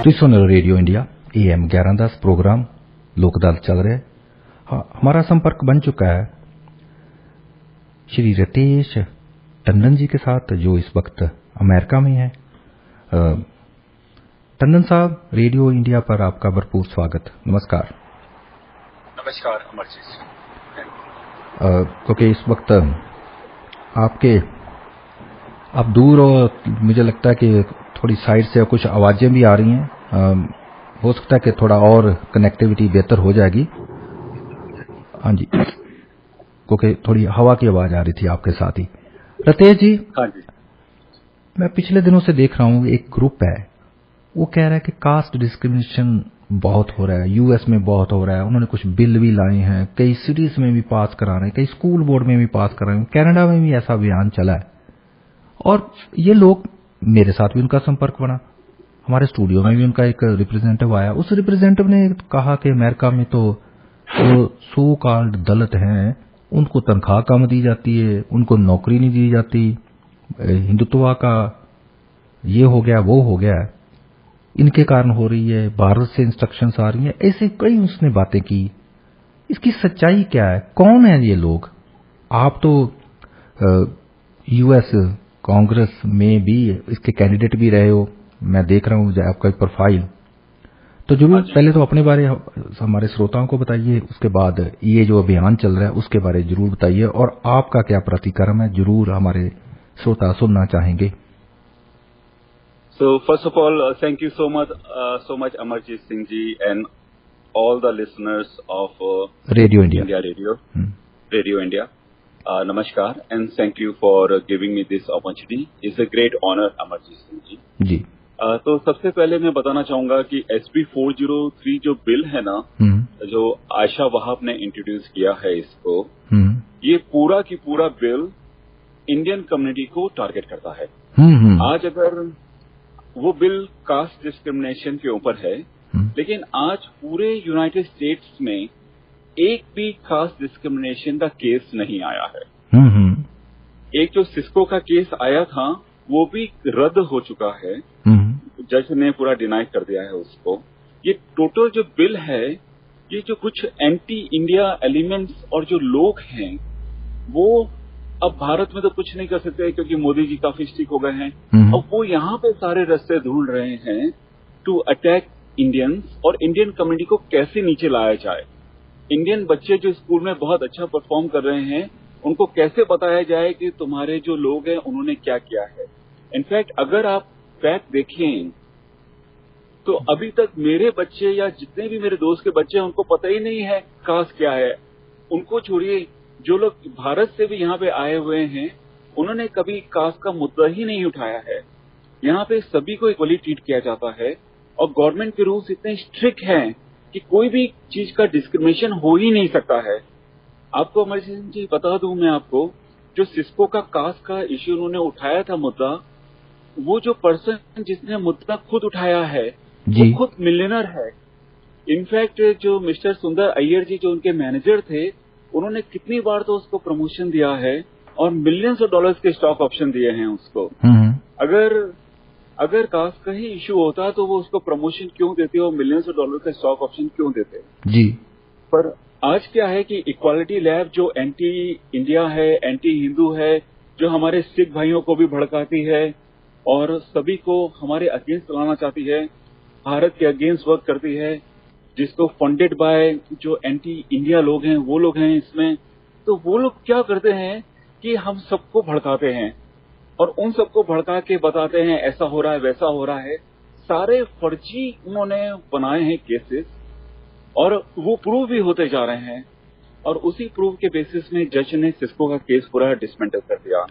Soon radio India AM 1110 programme Lok Adalat चल रहा है। हाँ, हमारा संपर्क बन चुका है श्री रितेश टंडन जी के साथ, जो इस वक्त अमेरिका में है। टंडन साहब, रेडियो इंडिया पर आपका भरपूर स्वागत। नमस्कार। नमस्कार अमरजीत। क्योंकि इस वक्त आप दूर, और मुझे लगता है कि थोड़ी साइड से कुछ आवाजें भी आ रही हैं। हो सकता है कि थोड़ा और कनेक्टिविटी बेहतर हो जाएगी। हाँ जी, क्योंकि थोड़ी हवा की आवाज आ रही थी आपके साथ ही। रितेश जी, हाँ जी, मैं पिछले दिनों से देख रहा हूँ एक ग्रुप है, वो कह रहा है कि कास्ट डिस्क्रिमिनेशन बहुत हो रहा है, यूएस में बहुत हो रहा है। उन्होंने कुछ बिल भी लाए हैं, कई सिटीज में भी पास करा रहे हैं, कई स्कूल बोर्ड में भी पास करा रहे हैं, कनाडा में भी ऐसा अभियान चला है। और ये लोग, मेरे साथ भी उनका संपर्क बना, हमारे स्टूडियो में भी उनका एक रिप्रेजेंटेटिव आया। उस रिप्रेजेंटेटिव ने कहा कि अमेरिका में तो जो सो कॉल्ड दलित हैं उनको तनख्वाह कम दी जाती है, उनको नौकरी नहीं दी जाती, हिंदुत्व का ये हो गया वो हो गया, इनके कारण हो रही है, भारत से इंस्ट्रक्शंस आ रही हैं। ऐसे कई उसने बातें की। इसकी सच्चाई क्या है? कौन है ये लोग? आप तो यूएस कांग्रेस में भी इसके कैंडिडेट भी रहे हो, मैं देख रहा हूँ आपका प्रोफाइल। तो जरूर पहले तो अपने बारे हमारे श्रोताओं को बताइए, उसके बाद ये जो अभियान चल रहा है उसके बारे जरूर बताइए, और आपका क्या प्रतिक्रम है, जरूर हमारे श्रोता सुनना चाहेंगे। So first of all, thank you so much Amarjit Singh ji and all the listeners of Radio India. Radio India. Namaskar and thank you for giving me this opportunity. It's a great honor Amarjit Singh ji. जी। तो सबसे पहले मैं बताना चाहूंगा कि SB 403 जो bill है ना, जो आयशा वहाब ने इंट्रोड्यूस किया है इसको, ये पूरा की पूरा बिल इंडियन कम्युनिटी को टारगेट करता है। आज अगर वो बिल कास्ट डिस्क्रिमिनेशन के ऊपर है, लेकिन आज पूरे यूनाइटेड स्टेट्स में एक भी कास्ट डिस्क्रिमिनेशन का केस नहीं आया है। एक जो सिस्को का केस आया था वो भी रद्द हो चुका है, जज ने पूरा डिनाई कर दिया है उसको। ये टोटल जो बिल है, ये जो कुछ एंटी इंडिया एलिमेंट्स और जो लोग हैं वो अब भारत में तो कुछ नहीं कर सकते क्योंकि मोदी जी काफी स्ट्रिक्ट हो गए हैं, और वो यहाँ पे सारे रास्ते ढूंढ रहे हैं टू अटैक इंडियंस और इंडियन कम्युनिटी को कैसे नीचे लाया जाए। इंडियन बच्चे जो स्कूल में बहुत अच्छा परफॉर्म कर रहे हैं उनको कैसे बताया जाए कि तुम्हारे जो लोग हैं उन्होंने क्या किया है। इनफैक्ट अगर आप फैक्ट देखें तो अभी तक मेरे बच्चे या जितने भी मेरे दोस्त के बच्चे हैं उनको पता ही नहीं है कास्ट क्या है। उनको छोड़िए, जो लोग भारत से भी यहाँ पे आए हुए हैं उन्होंने कभी कास्ट का मुद्दा ही नहीं उठाया है। यहाँ पे सभी को इक्वली ट्रीट किया जाता है और गवर्नमेंट के रूल्स इतने स्ट्रिक्ट हैं कि कोई भी चीज का डिस्क्रिमिनेशन हो ही नहीं सकता है। आपको अमरजीत सिंह जी बता दूं मैं आपको, जो सिस्को का कास्ट का इश्यू उन्होंने उठाया था मुद्दा, वो जो पर्सन जिसने मुद्दा खुद उठाया है वो खुद मिलियनर है। इनफैक्ट जो मिस्टर सुंदर अय्यर जी जो उनके मैनेजर थे, उन्होंने कितनी बार तो उसको प्रमोशन दिया है और मिलियंस ऑफ डॉलर्स के स्टॉक ऑप्शन दिए हैं उसको। अगर कास्ट का ही इश्यू होता तो वो उसको प्रमोशन क्यों देते और मिलियंस ऑफ डॉलर का स्टॉक ऑप्शन क्यों देते जी। पर आज क्या है कि इक्वालिटी लैब जो एंटी इंडिया है, एंटी हिंदू है, जो हमारे सिख भाइयों को भी भड़काती है और सभी को हमारे अगेंस्ट लाना चाहती है, भारत के अगेंस्ट वर्क करती है, जिसको फंडेड बाय जो एंटी इंडिया लोग हैं वो लोग हैं इसमें। तो वो लोग क्या करते हैं कि हम सबको भड़काते हैं और उन सबको भड़का के बताते हैं ऐसा हो रहा है वैसा हो रहा है। सारे फर्जी उन्होंने बनाए हैं केसेस और वो प्रूव भी होते जा रहे हैं, और उसी प्रूव के बेसिस में जज ने सिस्को का केस पूरा डिसमेंटल कर दिया।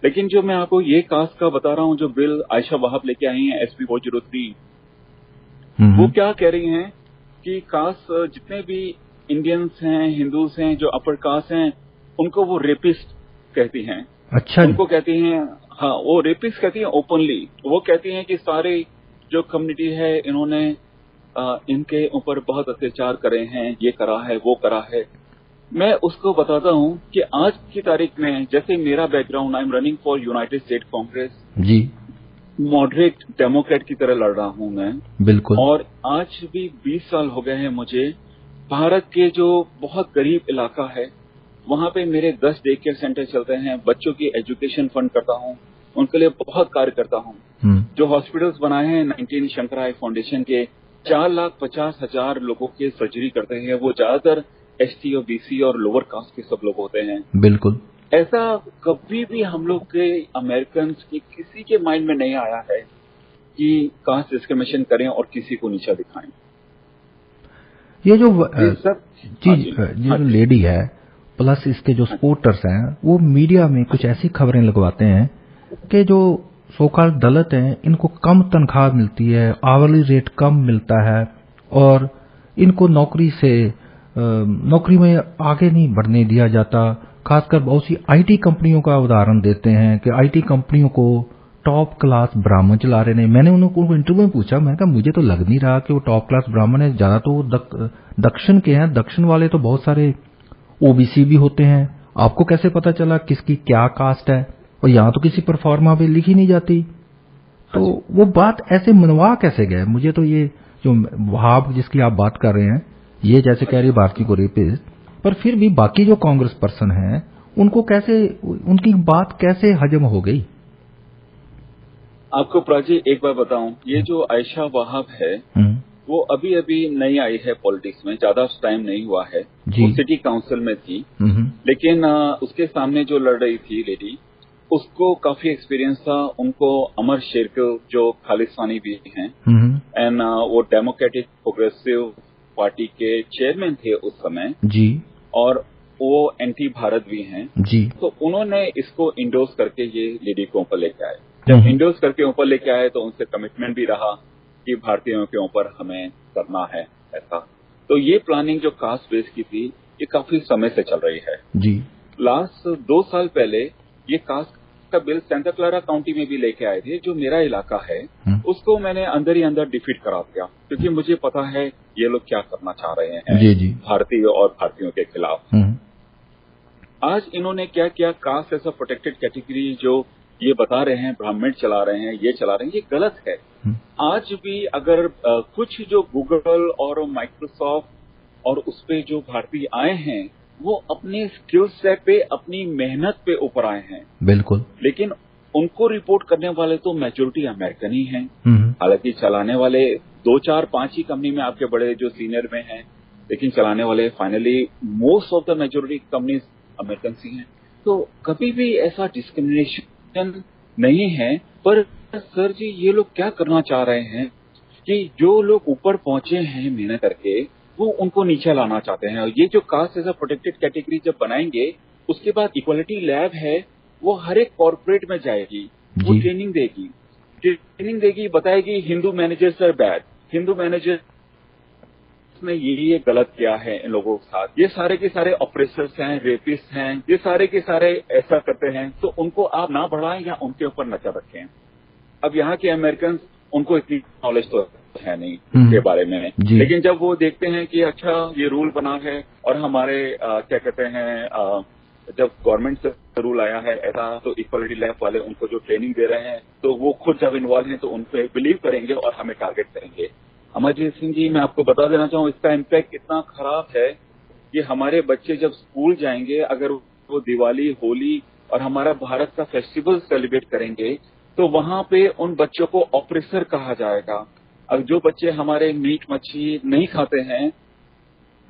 लेकिन जो मैं आपको ये कास्ट का बता रहा हूँ, जो बिल आयशा वहाब लेके आई हैं SB 403, वो क्या कह रही हैं कि कास्ट जितने भी इंडियंस हैं, हिंदूज हैं, जो अपर कास्ट हैं, उनको वो रेपिस्ट कहती हैं। अच्छा, उनको कहती हैं, हाँ वो रेपिस्ट कहती हैं ओपनली। वो कहती हैं कि सारे जो कम्युनिटी है इन्होंने इनके ऊपर बहुत अत्याचार करे हैं, ये करा है वो करा है। मैं उसको बताता हूँ कि आज की तारीख में, जैसे मेरा background, I am running for United State Congress जी। मॉडरेट डेमोक्रेट की तरह लड़ रहा हूं मैं। बिल्कुल। और आज भी 20 साल हो गए हैं मुझे। भारत के जो बहुत गरीब इलाका है वहां पे मेरे 10 डे केयर सेंटर चलते हैं, बच्चों की एजुकेशन फंड करता हूं, उनके लिए बहुत कार्य करता हूं। जो हॉस्पिटल्स बनाए हैं 19 शंकराय फाउंडेशन के, 4,50,000 लोगों के सर्जरी करते हैं। वो ज्यादातर एसटी और बीसी और लोअर कास्ट के सब लोग होते हैं। बिल्कुल। ऐसा कभी भी हम लोग के अमेरिकन की किसी के माइंड में नहीं आया है कि कास्ट डिस्क्रिमिनेशन करें और किसी को नीचा दिखाएं। ये जो चीज ये जो लेडी है प्लस इसके जो सपोर्टर्स हैं वो मीडिया में कुछ ऐसी खबरें लगवाते हैं कि जो सोकाल दलित हैं इनको कम तनख्वाह मिलती है, आवरली रेट कम मिलता है और इनको नौकरी में आगे नहीं बढ़ने दिया जाता। खासकर बहुत सी आईटी कंपनियों का उदाहरण देते हैं कि आईटी कंपनियों को टॉप क्लास ब्राह्मण चला रहे हैं। मैंने उनको इंटरव्यू में पूछा, मैंने कहा मुझे तो लग नहीं रहा कि वो टॉप क्लास ब्राह्मण है, ज्यादा तो दक्षिण के हैं, दक्षिण वाले तो बहुत सारे ओबीसी भी होते हैं। आपको कैसे पता चला किसकी क्या कास्ट है? और यहाँ तो किसी पर फॉर्मा पे लिखी नहीं जाती। तो वो बात ऐसे मनवा कैसे गए? मुझे तो ये जो वहाब जिसकी आप बात कर रहे हैं ये जैसे कह रही है भारती को रेपिस्ट, पर फिर भी बाकी जो कांग्रेस पर्सन है उनको कैसे, उनकी बात कैसे हजम हो गई? आपको प्राची एक बार बताऊं, ये जो आयशा वहाब है वो अभी अभी नई आई है पॉलिटिक्स में, ज्यादा टाइम नहीं हुआ है। वो सिटी काउंसिल में थी, लेकिन उसके सामने जो लड़ रही थी लेडी उसको काफी एक्सपीरियंस था। उनको अमर शेरगिल जो खालिस्तानी भी हैं एंड वो डेमोक्रेटिक प्रोग्रेसिव पार्टी के चेयरमैन थे उस समय जी, और वो एंटी भारत भी हैं जी। तो उन्होंने इसको इंडोर्स करके ये लेडी को ऊपर लेके आए। जब इंडोर्स करके ऊपर लेके आए तो उनसे कमिटमेंट भी रहा कि भारतीयों के ऊपर हमें करना है ऐसा। तो ये प्लानिंग जो कास्ट बेस की थी ये काफी समय से चल रही है जी। लास्ट 2 साल पहले ये कास्ट का बिल सेंटा क्लारा काउंटी में भी लेके आए थे, जो मेरा इलाका है। उसको मैंने अंदर ही अंदर डिफीट करा दिया क्योंकि मुझे पता है ये लोग क्या करना चाह रहे हैं जी जी। भारतीय और भारतीयों के खिलाफ। आज इन्होंने क्या किया, caste as a protected category जो ये बता रहे हैं, ब्राह्मण चला रहे हैं, ये चला रहे हैं, ये गलत है। आज भी अगर कुछ जो गूगल और माइक्रोसॉफ्ट और उस पे जो भारतीय आए हैं वो अपने स्किल सेट पे, अपनी मेहनत पे ऊपर आए हैं बिल्कुल, लेकिन उनको रिपोर्ट करने वाले तो मेजोरिटी अमेरिकन ही हैं। हालांकि चलाने वाले 2, 4, 5 ही कंपनी में आपके बड़े जो सीनियर में हैं, लेकिन चलाने वाले finally most of the majority companies American ही हैं। तो कभी भी ऐसा डिस्क्रिमिनेशन नहीं है। पर सर जी ये लोग क्या करना चाह रहे हैं कि जो लोग ऊपर पहुंचे हैं मेहनत करके वो उनको नीचे लाना चाहते हैं। और ये जो caste as a protected category जब बनाएंगे उसके बाद इक्वालिटी लैब है वो हर एक कॉर्पोरेट में जाएगी, वो ट्रेनिंग देगी, बताएगी Hindu managers are bad, Hindu manager ने ये गलत किया है इन लोगों के साथ, ये सारे के सारे ऑपरेसर्स हैं, रेपिस्ट हैं, ये सारे के सारे ऐसा करते हैं। तो उनको आप ना बढ़ाएं या उनके ऊपर नजर रखें। अब यहाँ के अमेरिकन उनको इतनी नॉलेज तो है नहीं इसके बारे में, लेकिन जब वो देखते हैं कि अच्छा ये रूल बना है और हमारे क्या कहते हैं जब गवर्नमेंट से रूल आया है ऐसा, तो इक्वालिटी लैब वाले उनको जो ट्रेनिंग दे रहे हैं तो वो खुद जब इन्वॉल्व हैं तो उन पे बिलीव करेंगे और हमें टारगेट करेंगे। अमरजीत सिंह जी, मैं आपको बता देना चाहूँ इसका इम्पैक्ट इतना खराब है कि हमारे बच्चे जब स्कूल जाएंगे, अगर वो दिवाली, होली और हमारा भारत का फेस्टिवल सेलिब्रेट करेंगे तो वहां पे उन बच्चों को ऑपरेसर कहा जाएगा। अब जो बच्चे हमारे मीट मच्छी नहीं खाते हैं,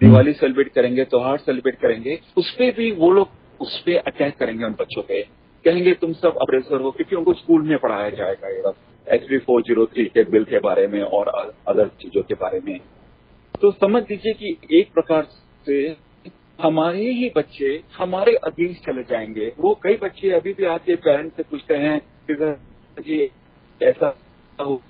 दिवाली सेलिब्रेट करेंगे, त्योहार सेलिब्रेट करेंगे, उस पे भी वो लोग उस पे अटैक करेंगे, उन बच्चों पे कहेंगे तुम सब ऑपरेसर हो, क्योंकि उनको स्कूल में पढ़ाया जाएगा ये SB 403 के बिल के बारे में और अदर चीजों के बारे में। तो समझ लीजिए कि एक प्रकार से हमारे ही बच्चे हमारे अगेंस्ट चले जाएंगे। वो कई बच्चे अभी भी आके पेरेंट्स से पूछते हैं कि ऐसा हो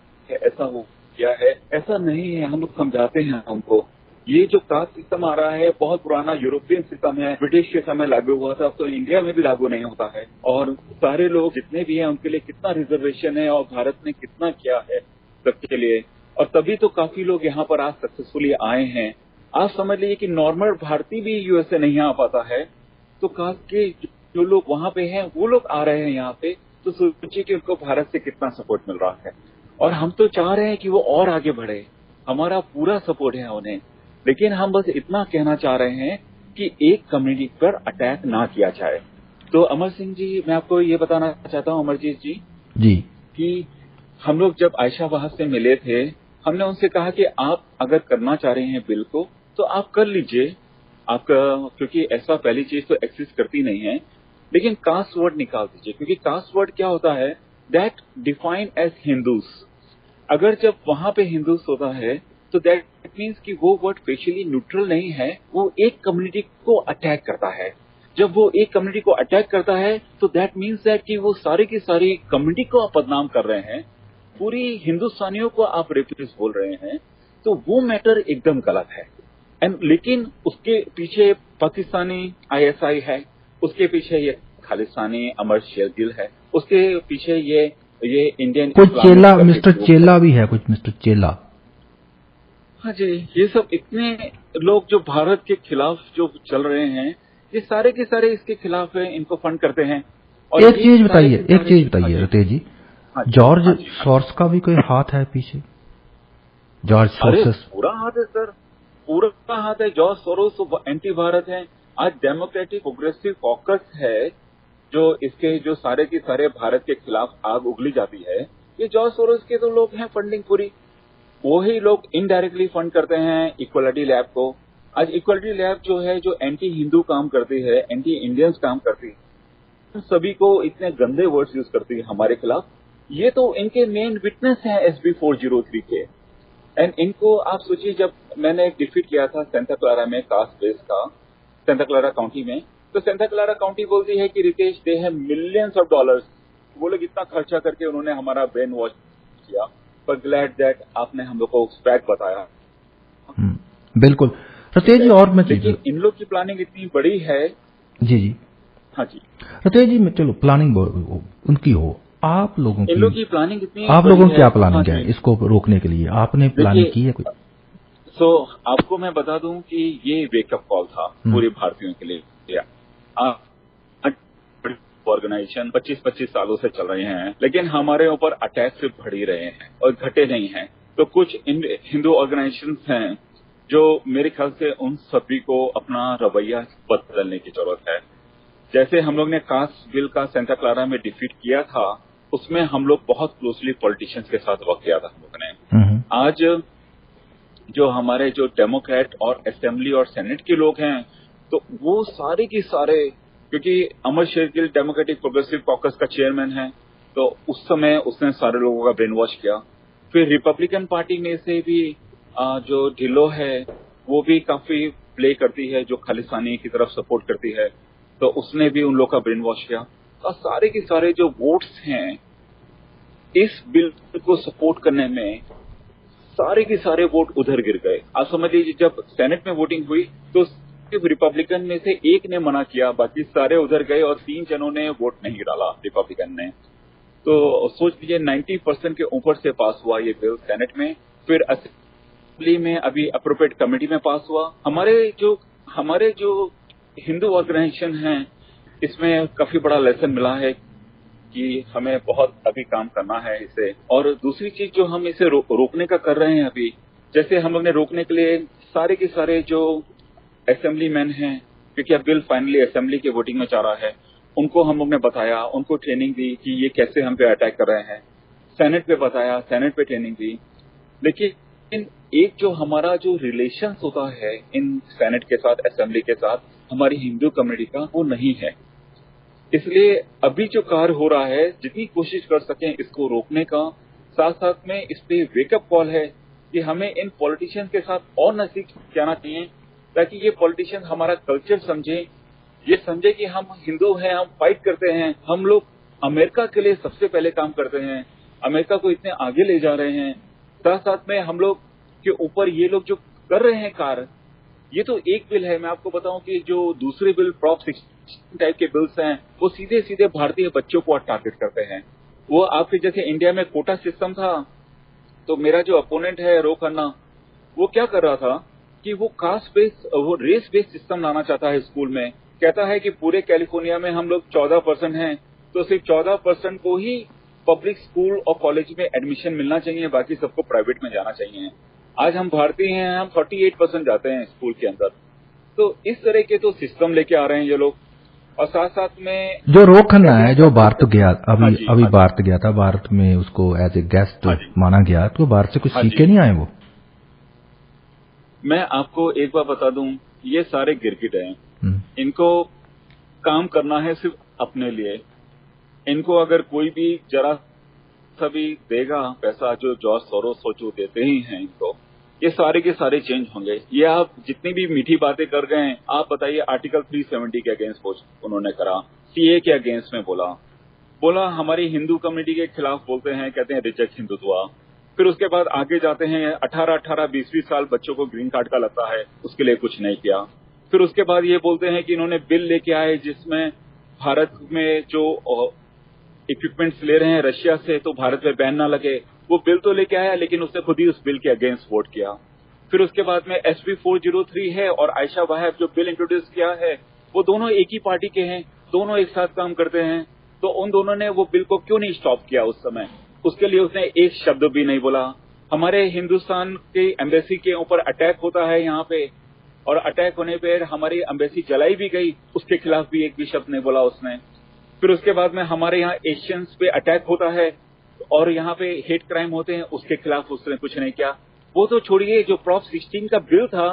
क्या है, ऐसा नहीं है। हम लोग समझाते हैं उनको। ये जो कास्ट सिस्टम आ रहा है बहुत पुराना यूरोपियन सिस्टम है, ब्रिटिश के समय लागू हुआ था, तो इंडिया में भी लागू नहीं होता है। और सारे लोग जितने भी हैं उनके लिए कितना रिजर्वेशन है और भारत ने कितना किया है सबके लिए, और तभी तो काफी लोग यहाँ पर आज सक्सेसफुली आए हैं। आप समझ लीजिए कि नॉर्मल भारतीय भी यूएसए नहीं आ पाता है, तो कास्ट के जो लोग वहां पे हैं वो लोग आ रहे हैं यहाँ पे। तो सोचिए कि उनको भारत से कितना सपोर्ट मिल रहा है। और हम तो चाह रहे हैं कि वो और आगे बढ़े, हमारा पूरा सपोर्ट है उन्हें, लेकिन हम बस इतना कहना चाह रहे हैं कि एक कम्युनिटी पर अटैक ना किया जाए। तो अमर सिंह जी, मैं आपको ये बताना चाहता हूँ अमरजीत जी कि हम लोग जब आयशा वहाब से मिले थे, हमने उनसे कहा कि आप अगर करना चाह रहे हैं बिल को तो आप कर लीजिए, आपका, क्योंकि ऐसा पहली चीज तो एक्सिस्ट करती नहीं है, लेकिन कास्ट वर्ड निकाल दीजिए, क्योंकि कास्ट वर्ड क्या होता है, दैट डिफाइन एज हिंदूज। अगर जब वहां पे हिंदूज होता है तो दैट मीन्स कि वो वर्ड फेशियली न्यूट्रल नहीं है, वो एक कम्युनिटी को अटैक करता है। जब वो एक कम्युनिटी को अटैक करता है तो दैट मीन्स दैट कि वो सारी की सारी कम्युनिटी को आप बदनाम कर रहे हैं, पूरी हिंदुस्तानियों को आप रेपिस्ट बोल रहे हैं, तो वो मैटर एकदम गलत है। लेकिन उसके पीछे पाकिस्तानी आईएसआई है, उसके पीछे ये खालिस्तानी अमर शेरगिल है, उसके पीछे ये इंडियन कुछ चेला, मिस्टर चेला भी है, कुछ मिस्टर चेला। हाँ जी, ये सब इतने लोग जो भारत के खिलाफ जो चल रहे हैं, ये सारे के सारे इसके खिलाफ है, इनको फंड करते हैं। और एक चीज बताइए रतेश जी, जॉर्ज सोर्स का भी कोई हाथ है पीछे? जॉर्ज सोरोस पूरा हाथ है सर, पूरा हाथ है। जॉर्ज सोरोस एंटी भारत है। आज डेमोक्रेटिक प्रोग्रेसिव कॉकस है जो इसके जो सारे के सारे भारत के खिलाफ आग उगली जाती है, ये जॉर्ज सोरोस के तो लोग हैं, फंडिंग पूरी वही लोग इनडायरेक्टली फंड करते हैं इक्वलिटी लैब को। आज इक्वलिटी लैब जो है, जो एंटी हिंदू काम करती है, एंटी इंडियंस काम करती है, सभी को इतने गंदे वर्ड्स यूज करती है हमारे खिलाफ। ये तो इनके मेन विटनेस हैं एसबी 403 के। एंड इनको आप सोचिए, जब मैंने एक डिफीट किया था सेंटा क्लारा में कास्ट बेस का, सेंटा क्लारा काउंटी में, तो सेंटा क्लारा काउंटी बोलती है कि रितेश दे है मिलियंस ऑफ डॉलर्स, वो लोग इतना खर्चा करके उन्होंने हमारा ब्रेन वॉश किया, पर ग्लैड दैट आपने हम लोग को फैक्ट बताया। बिल्कुल रतेश जी, और मैं लेकिन इन लोग की प्लानिंग इतनी बड़ी है। जी हाँ जी रतेश जी, चलो प्लानिंग उनकी हो, आप लोगों इन लोग की प्लानिंग इतनी, आप लोगों की क्या प्लानिंग है इसको रोकने के लिए? आपने प्लानिंग की है कोई? आपको मैं बता दूं कि ये वेकअप कॉल था पूरे भारतीयों के लिए। ऑर्गेनाइजेशन 25-25 सालों से चल रहे हैं, लेकिन हमारे ऊपर अटैक सिर्फ बढ़ ही रहे हैं और घटे नहीं हैं। तो कुछ हिंदू ऑर्गेनाइजेशन हैं जो मेरे ख्याल से उन सभी को अपना रवैया बदलने की जरूरत है। जैसे हम लोग ने कास्ट बिल का सेंटा क्लारा में डिफीट किया था, उसमें हम लोग बहुत क्लोजली पॉलिटिशियंस के साथ वर्क किया था हम लोग ने। आज जो हमारे जो डेमोक्रेट और असेंबली और सेनेट के लोग हैं, तो वो सारे के सारे, क्योंकि अमर शेरगिल डेमोक्रेटिक प्रोग्रेसिव कॉकस का चेयरमैन है, तो उस समय उसने सारे लोगों का ब्रेन वॉश किया। फिर रिपब्लिकन पार्टी में से भी जो ढिल्लो है, वो भी काफी प्ले करती है, जो खालिस्तानी की तरफ सपोर्ट करती है, तो उसने भी उन लोग का ब्रेन वॉश किया। और सारे के सारे जो वोट्स हैं इस बिल को सपोर्ट करने में, सारे के सारे वोट उधर गिर गए। आप समझ लीजिए, जब सेनेट में वोटिंग हुई तो सिर्फ रिपब्लिकन में से एक ने मना किया, बाकी सारे उधर गए और 3 जनों ने वोट नहीं डाला रिपब्लिकन ने। तो सोच लीजिए 90% के ऊपर से पास हुआ ये बिल सेनेट में। फिर असेंबली में अभी अप्रोप्रिएट कमेटी में पास हुआ। हमारे जो हिंदू ऑर्गेनाइजेशन हैं, इसमें काफी बड़ा लेसन मिला है कि हमें बहुत अभी काम करना है इसे। और दूसरी चीज जो हम इसे रोकने का कर रहे हैं अभी, जैसे हम लोग ने रोकने के लिए सारे के सारे जो असेंबली मैन हैं, क्योंकि अब बिल फाइनली असेंबली के वोटिंग में जा रहा है, उनको हम लोग ने बताया, उनको ट्रेनिंग दी कि ये कैसे हम पे अटैक कर रहे हैं। सेनेट पे बताया, सेनेट पे ट्रेनिंग दी। लेकिन एक जो हमारा जो रिलेशन होता है इन सेनेट के साथ, असेंबली के साथ, हमारी हिंदू कम्युनिटी का, वो नहीं है। इसलिए अभी जो कार्य हो रहा है, जितनी कोशिश कर सकें इसको रोकने का, साथ साथ में इस पे वेकअप कॉल है कि हमें इन पॉलिटिशियंस के साथ और नजदीक जाना चाहिए, ताकि ये पॉलिटिशियन हमारा कल्चर समझे, ये समझे कि हम हिंदू हैं, हम फाइट करते हैं, हम लोग अमेरिका के लिए सबसे पहले काम करते हैं, अमेरिका को इतने आगे ले जा रहे हैं। साथ साथ में हम लोग के ऊपर ये लोग जो कर रहे हैं कार्य, ये तो एक बिल है। मैं आपको बताऊं कि जो दूसरे बिल प्रॉप 16 टाइप के बिल्स हैं, वो सीधे सीधे भारतीय बच्चों को टारगेट करते हैं। वो आपके जैसे इंडिया में कोटा सिस्टम था, तो मेरा जो अपोनेंट है रो खन्ना, वो क्या कर रहा था कि वो कास्ट बेस्ड, वो रेस बेस्ड सिस्टम लाना चाहता है स्कूल में। कहता है कि पूरे कैलिफोर्निया में हम लोग 14% हैं, तो सिर्फ 14% को ही पब्लिक स्कूल और कॉलेज में एडमिशन मिलना चाहिए, बाकी सबको प्राइवेट में जाना चाहिए। आज हम भारतीय हैं, हम 48% जाते हैं स्कूल के अंदर। तो इस तरह के तो सिस्टम लेके आ रहे हैं ये लोग। और साथ साथ में जो रोक खन्ना है, जो भारत गया अभी भारत गया था, भारत में उसको एज ए गेस्ट माना गया, तो भारत से कुछ सीख के नहीं आए वो? मैं आपको एक बार बता दूं, ये सारे गिरगिट हैं, इनको काम करना है सिर्फ अपने लिए। इनको अगर कोई भी जरा सा भी देगा पैसा, जो जॉर्ज सोरोस जो देते ही हैं इनको, ये सारे के सारे चेंज होंगे। ये आप जितनी भी मीठी बातें कर गए हैं, आप बताइए आर्टिकल 370 के अगेंस्ट उन्होंने करा, सीए के अगेंस्ट में बोला हमारी हिंदू कम्युनिटी के खिलाफ बोलते हैं, कहते हैं रिजेक्ट हिंदुत्व। फिर उसके बाद आगे जाते हैं 18, 20 साल बच्चों को ग्रीन कार्ड का लगता है, उसके लिए कुछ नहीं किया। फिर उसके बाद ये बोलते हैं कि इन्होंने बिल लेके आए जिसमें भारत में जो इक्विपमेंट्स ले रहे हैं रशिया से, तो भारत में बैन ना लगे। वो बिल तो लेके आया, लेकिन उसने खुद ही उस बिल के अगेंस्ट वोट किया। फिर उसके बाद में SB 403 है और आयशा वाहब जो बिल इंट्रोड्यूस किया है, वो दोनों एक ही पार्टी के हैं, दोनों एक साथ काम करते हैं। तो उन दोनों ने वो बिल को क्यों नहीं स्टॉप किया उस समय? उसके लिए उसने एक शब्द भी नहीं बोला। हमारे हिंदुस्तान के एम्बेसी के ऊपर अटैक होता है यहाँ पे, और अटैक होने पर हमारी एम्बेसी जलाई भी गई, उसके खिलाफ भी एक भी शब्द नहीं बोला उसने। फिर उसके बाद में हमारे यहाँ एशियंस पे अटैक होता है और यहाँ पे हेट क्राइम होते हैं, उसके खिलाफ उसने कुछ नहीं किया। वो तो छोड़िए, जो प्रॉप 16 का बिल था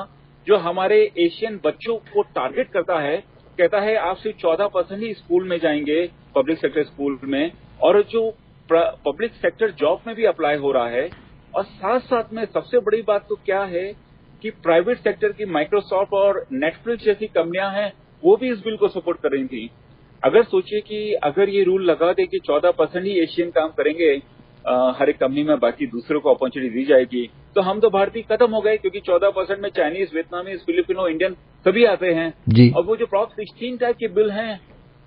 जो हमारे एशियन बच्चों को टारगेट करता है, कहता है आप सिर्फ 14% ही स्कूल में जाएंगे, पब्लिक सेक्टर स्कूल में, और जो पब्लिक सेक्टर जॉब में भी अप्लाई हो रहा है। और साथ साथ में सबसे बड़ी बात तो क्या है कि प्राइवेट सेक्टर की माइक्रोसॉफ्ट और नेटफ्लिक्स जैसी कंपनियां हैं, वो भी इस बिल को सपोर्ट कर रही थी। अगर सोचिए कि अगर ये रूल लगा दे कि 14% ही एशियन काम करेंगे हर एक कंपनी में, बाकी दूसरों को अपॉर्चुनिटी दी जाएगी, तो हम तो भारतीय खत्म हो गए, क्योंकि 14% में चाइनीज, वियतनामीज, फिलिपिनो, इंडियन सभी आते हैं जी। और वो जो प्रॉप 16 टाइप के बिल हैं,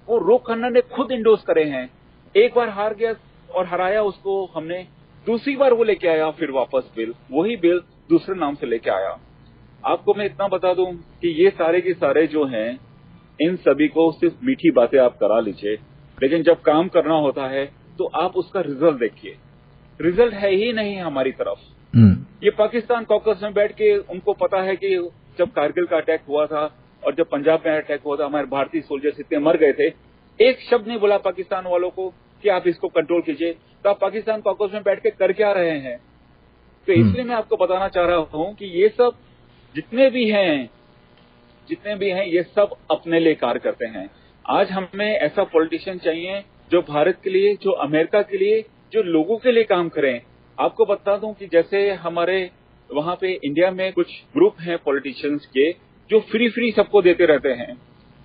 वो रोक खन्ना ने खुद इंडोर्स करे हैं। एक बार हार गया और हराया उसको हमने, दूसरी बार वो लेके आया फिर वापस बिल, वही बिल दूसरे नाम से लेके आया। आपको मैं इतना बता दूं कि ये सारे के सारे जो हैं, इन सभी को सिर्फ मीठी बातें आप करा लीजिए, लेकिन जब काम करना होता है तो आप उसका रिजल्ट देखिए। रिजल्ट है ही नहीं हमारी तरफ। ये पाकिस्तान कॉकस में बैठ के उनको पता है कि जब कारगिल का अटैक हुआ था और जब पंजाब में अटैक हुआ था, हमारे भारतीय सोल्जर्स इतने मर गए थे, एक शब्द नहीं बोला पाकिस्तान वालों को कि आप इसको कंट्रोल कीजिए। तो आप पाकिस्तान कॉकस में बैठ के कर क्या रहे हैं? तो इसलिए मैं आपको बताना चाह रहा हूं कि ये सब जितने भी हैं, ये सब अपने लिए कार्य करते हैं। आज हमें ऐसा पॉलिटिशियन चाहिए जो भारत के लिए, जो अमेरिका के लिए, जो लोगों के लिए काम करें। आपको बता दूं कि जैसे हमारे वहां पे इंडिया में कुछ ग्रुप हैं पॉलिटिशियंस के, जो फ्री सबको देते रहते हैं।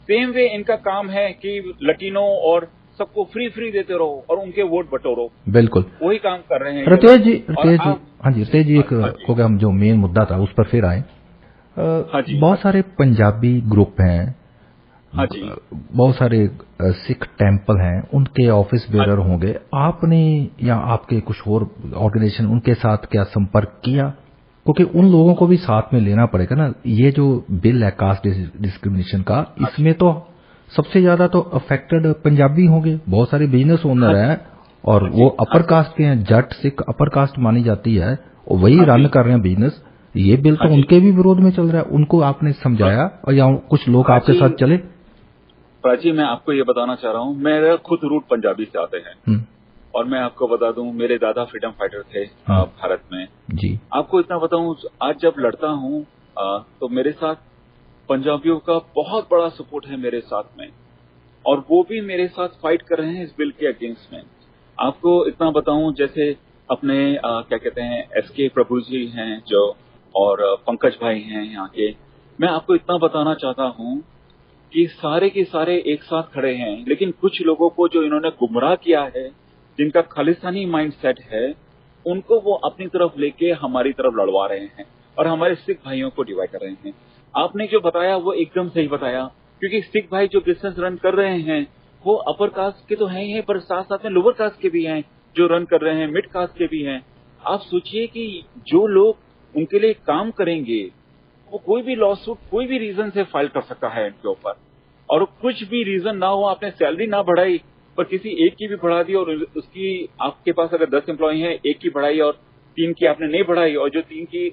सेम वे इनका काम है कि लटीनो और सबको फ्री देते रहो और उनके वोट बटोरो। बिल्कुल वही काम कर रहे हैं रितेश जी। हाँ जी रितेश जी, एक हो गया, हम जो मेन मुद्दा था उस पर फिर आए। बहुत सारे पंजाबी ग्रुप हैं, बहुत सारे सिख टेम्पल हैं, उनके ऑफिस बेरर होंगे। आपने या आपके कुछ और ऑर्गेनाइजेशन उनके साथ क्या संपर्क किया? क्योंकि उन लोगों को भी साथ में लेना पड़ेगा ना। ये जो बिल है कास्ट डिस्क्रिमिनेशन का, इसमें तो सबसे ज्यादा तो अफेक्टेड पंजाबी होंगे। बहुत सारे बिजनेस ओनर हैं और वो अपर कास्ट के हैं, जट सिख अपर कास्ट मानी जाती है, और वही रन कर रहे हैं बिजनेस। ये बिल तो उनके भी विरोध में चल रहा है। उनको आपने समझाया और या कुछ लोग आपके साथ चले? प्राची, मैं आपको ये बताना चाह रहा हूँ, मेरा खुद रूट पंजाबी से आते हैं और मैं आपको बता दूं, मेरे दादा फ्रीडम फाइटर थे भारत में जी। आपको इतना बताऊं, आज जब लड़ता हूं तो मेरे साथ पंजाबियों का बहुत बड़ा सपोर्ट है मेरे साथ में, और वो भी मेरे साथ फाइट कर रहे हैं इस बिल के अगेंस्ट में। आपको इतना बताऊं, जैसे अपने क्या कहते हैं SK प्रभु जी हैं जो, और पंकज भाई हैं यहाँ के। मैं आपको इतना बताना चाहता हूं कि सारे के सारे एक साथ खड़े हैं, लेकिन कुछ लोगों को जो इन्होंने गुमराह किया है, जिनका खालिस्तानी माइंडसेट है, उनको वो अपनी तरफ लेके हमारी तरफ लड़वा रहे हैं और हमारे सिख भाइयों को डिवाइड कर रहे हैं। आपने जो बताया वो एकदम सही बताया, क्योंकि सिख भाई जो बिजनेस रन कर रहे हैं वो अपर कास्ट के तो हैं ही, पर साथ साथ में लोअर कास्ट के भी हैं जो रन कर रहे हैं, मिड कास्ट के भी हैं। आप सोचिए कि जो लोग उनके लिए काम करेंगे, वो कोई भी लॉ सूट कोई भी रीजन से फाइल कर सकता है इनके ऊपर, और कुछ भी रीजन ना हो, आपने सैलरी ना बढ़ाई, पर किसी एक की भी बढ़ा दी और उसकी आपके पास अगर 10 एम्प्लॉय हैं, एक की बढ़ाई और 3 की आपने नहीं बढ़ाई, और जो 3 की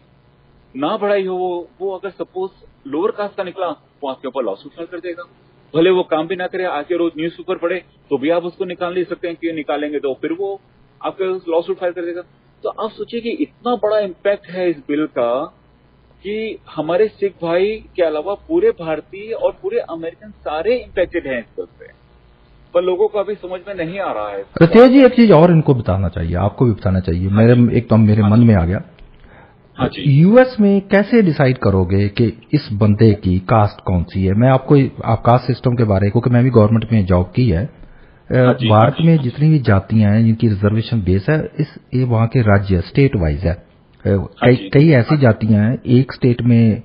ना बढ़ाई हो वो अगर सपोज लोअर कास्ट का निकला, वो आपके ऊपर लॉसूट फाइल कर देगा। भले वो काम भी ना करे, आके रोज न्यूज़पेपर पढ़े, तो भी आप उसको निकाल नहीं सकते हैं, क्यों निकालेंगे तो फिर वो आपके लॉसूट फाइल कर देगा। तो आप सोचिए कि इतना बड़ा इम्पैक्ट है इस बिल का कि हमारे सिख भाई के अलावा पूरे भारतीय और पूरे अमेरिकन सारे इम्पैक्टेड हैं इस बिल से, पर लोगों को अभी समझ में नहीं आ रहा है। रतिया जी, एक चीज और इनको बताना चाहिए, आपको भी बताना चाहिए। मेरे मन में आ गया। हाँ जी। यूएस में कैसे डिसाइड करोगे कि इस बंदे की कास्ट कौन सी है? मैं आपको आप कास्ट सिस्टम के बारे, क्योंकि मैं भी गवर्नमेंट में जॉब की है, भारत में जितनी भी जातियां हैं जिनकी रिजर्वेशन बेस है, ये वहां के राज्य स्टेट वाइज है। कई ऐसी जातियां हैं, एक स्टेट में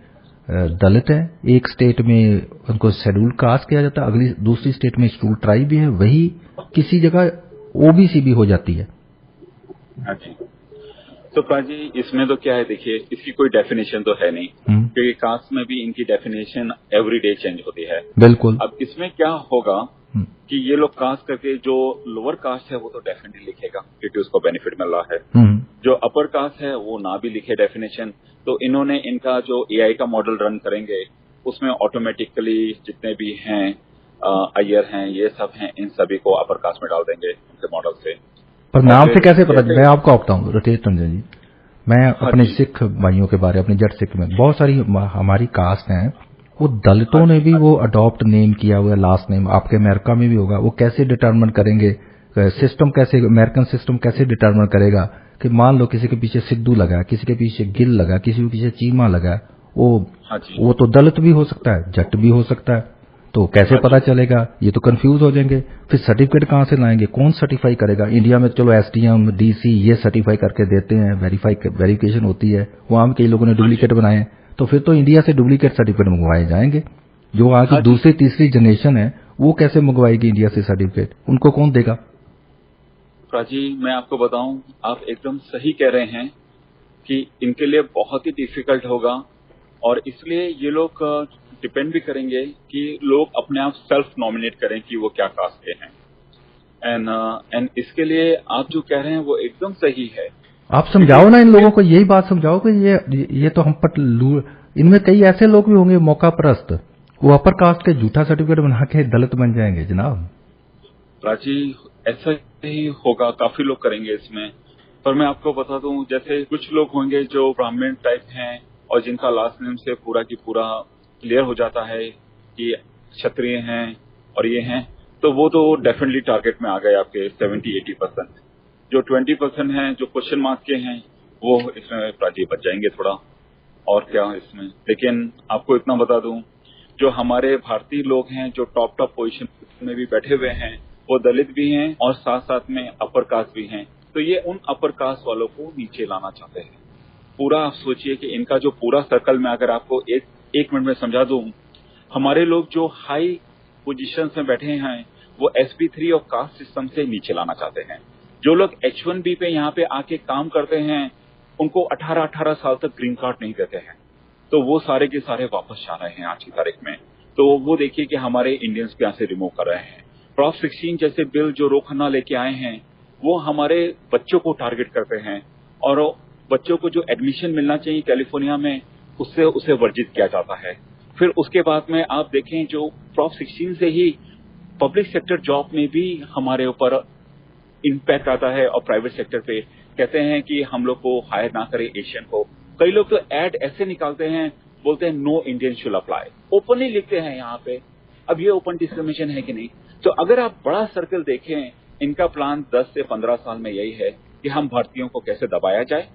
दलित है, एक स्टेट में उनको शेड्यूल्ड कास्ट किया जाता है, दूसरी स्टेट में शेड्यूल्ड ट्राइब भी है, वही किसी जगह ओबीसी भी हो जाती है। हाँ जी। तो प्राजी इसमें तो क्या है, देखिए इसकी कोई डेफिनेशन तो है नहीं, क्योंकि कास्ट में भी इनकी डेफिनेशन एवरी डे चेंज होती है। बिल्कुल। अब इसमें क्या होगा कि ये लोग कास्ट करके, जो लोअर कास्ट है वो तो डेफिनेटली लिखेगा क्योंकि उसको बेनिफिट मिल रहा है। जो अपर कास्ट है वो ना भी लिखे डेफिनेशन, तो इन्होंने इनका जो एआई का मॉडल रन करेंगे उसमें ऑटोमेटिकली जितने भी हैं अय्यर हैं, ये सब हैं, इन सभी को अपर कास्ट में डाल देंगे उनके मॉडल से। पर नाम से कैसे पता? मैं आपको बताऊं रतेश तंजन जी, मैं अपने सिख भाइयों के बारे, अपने जट सिख में बहुत सारी हमारी कास्ट हैं, वो दलितों ने भी वो अडॉप्ट नेम किया हुआ लास्ट नेम, आपके अमेरिका में भी होगा। वो कैसे डिटरमिन करेंगे? सिस्टम कैसे, अमेरिकन सिस्टम कैसे डिटरमिन करेगा कि मान लो किसी के पीछे सिद्धू लगा, किसी के पीछे गिल लगा, किसी के पीछे चीमा लगा, वो तो दलित भी हो सकता है, जट भी हो सकता है, तो कैसे पता चलेगा? ये तो कंफ्यूज हो जाएंगे। फिर सर्टिफिकेट कहां से लाएंगे? कौन सर्टिफाई करेगा? इंडिया में चलो एसडीएम, डीसी ये सर्टिफाई करके देते हैं, वेरिफिकेशन होती है। वहां भी कई लोगों ने डुप्लीकेट बनाए हैं, तो फिर तो इंडिया से डुप्लीकेट सर्टिफिकेट मंगवाए जाएंगे। जो वहां की दूसरी तीसरी जनरेशन है वो कैसे मंगवाएगी इंडिया से सर्टिफिकेट? उनको कौन देगा? प्राची मैं आपको बताऊं, आप एकदम सही कह रहे हैं कि इनके लिए बहुत ही डिफिकल्ट होगा, और इसलिए ये लोग डिपेंड भी करेंगे कि लोग अपने आप सेल्फ नॉमिनेट करें कि वो क्या कास्ट के हैं। एंड इसके लिए आप जो कह रहे हैं वो एकदम सही है। आप समझाओ ना इन लोगों को, यही बात समझाओ कि ये तो हम पर इनमें कई ऐसे लोग भी होंगे मौका परस्त, वो अपर कास्ट के झूठा सर्टिफिकेट बना के दलित बन जाएंगे जनाब। प्राची ऐसा ही होगा, काफी लोग करेंगे इसमें। पर मैं आपको बता दूं, जैसे कुछ लोग होंगे जो ब्राह्मण टाइप हैं और जिनका लास्ट नेम से पूरा की पूरा क्लियर हो जाता है कि क्षत्रिय हैं और ये हैं, तो वो तो डेफिनेटली टारगेट में आ गए आपके 70-80%। जो 20% हैं जो क्वेश्चन मार्क के हैं वो इसमें प्राची बच जाएंगे थोड़ा, और क्या इसमें। लेकिन आपको इतना बता दूं, जो हमारे भारतीय लोग हैं जो टॉप पोजीशन में भी बैठे हुए हैं वो दलित भी हैं और साथ साथ में अपर कास्ट भी हैं, तो ये उन अपर कास्ट वालों को नीचे लाना चाहते हैं। पूरा आप सोचिए कि इनका जो पूरा सर्कल में अगर आपको एक मिनट में समझा दूं, हमारे लोग जो हाई पोजीशंस में बैठे हैं वो SP3 और कास्ट सिस्टम से नीचे लाना चाहते हैं। जो लोग H1B पे यहाँ पे आके काम करते हैं उनको 18-18 साल तक ग्रीन कार्ड नहीं देते हैं, तो वो सारे के सारे वापस जा रहे हैं आज की तारीख में। तो वो देखिए कि हमारे इंडियंस पे यहाँ से रिमूव कर रहे हैं। प्रॉप 16 जैसे बिल जो रोकना लेके आए हैं वो हमारे बच्चों को टारगेट करते हैं, और बच्चों को जो एडमिशन मिलना चाहिए कैलिफोर्निया में उससे उसे वर्जित किया जाता है। फिर उसके बाद में आप देखें जो प्रॉप 16 से ही पब्लिक सेक्टर जॉब में भी हमारे ऊपर इम्पैक्ट आता है, और प्राइवेट सेक्टर पे कहते हैं कि हम लोग को हायर ना करें एशियन को। कई लोग तो एड ऐसे निकालते हैं, बोलते हैं no Indian should apply, openly लिखते हैं यहाँ पे। अब ये ओपन डिस्क्रिमिनेशन है कि नहीं? तो अगर आप बड़ा सर्कल देखें, इनका प्लान 10 से 15 साल में यही है कि हम भारतीयों को कैसे दबाया जाए,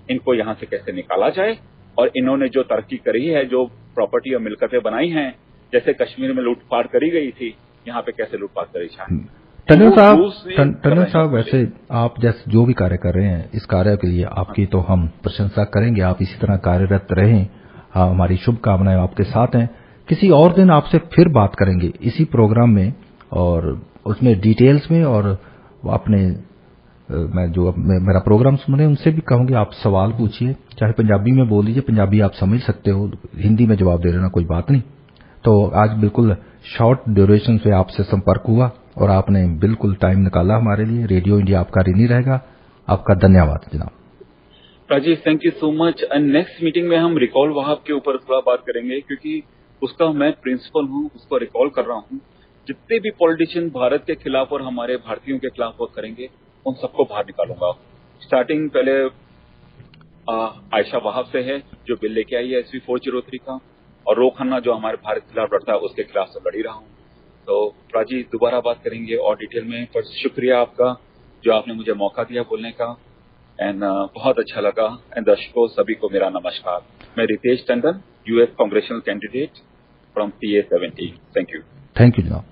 इनको यहाँ से कैसे निकाला जाए, और इन्होंने जो तरक्की करी है, जो प्रॉपर्टी और मिलकतें बनाई हैं, जैसे कश्मीर में लूटपाट करी गई थी, यहाँ पे कैसे लूटपाट करी जाए। टंडन साहब, वैसे आप जैसे जो भी कार्य कर रहे हैं, इस कार्य के लिए आपकी तो हम प्रशंसा करेंगे, आप इसी तरह कार्यरत रहें, हमारी शुभकामनाएं आपके साथ हैं। किसी और दिन आपसे फिर बात करेंगे इसी प्रोग्राम में, और उसमें डिटेल्स में, और अपने मैं जो मेरा प्रोग्राम सुन रहे हैं उनसे भी कहूंगी आप सवाल पूछिए, चाहे पंजाबी में बोल लीजिए, पंजाबी आप समझ सकते हो, हिंदी में जवाब दे देना, कोई बात नहीं। तो आज बिल्कुल शॉर्ट ड्यूरेशन से आपसे संपर्क हुआ, और आपने बिल्कुल टाइम निकाला हमारे लिए। रेडियो इंडिया आपका ऋणी रहेगा। आपका धन्यवाद जनाब। Rajesh, thank you so much. And next meeting में हम रिकॉल वहाब के ऊपर थोड़ा बात करेंगे, क्योंकि उसका मैं प्रिंसिपल हूं, उसको रिकॉल कर रहा हूं। जितने भी पॉलिटिशियन भारत के खिलाफ और हमारे भारतीयों के खिलाफ वर्क करेंगे, उन सबको बाहर निकालूंगा। स्टार्टिंग पहले आयशा वहाब से है, जो बिल लेके आई है SB 403 का, और रो खन्ना जो हमारे भारत के खिलाफ लड़ता है, उसके खिलाफ से लड़ी रहा हूं। तो राजी दोबारा बात करेंगे और डिटेल में। पर शुक्रिया आपका, जो आपने मुझे मौका दिया बोलने का। एंड बहुत अच्छा लगा। एंड दर्शकों सभी को मेरा नमस्कार। मैं Ritesh Tandon, US congressional candidate from PA 17। Thank you. Thank you जनाब।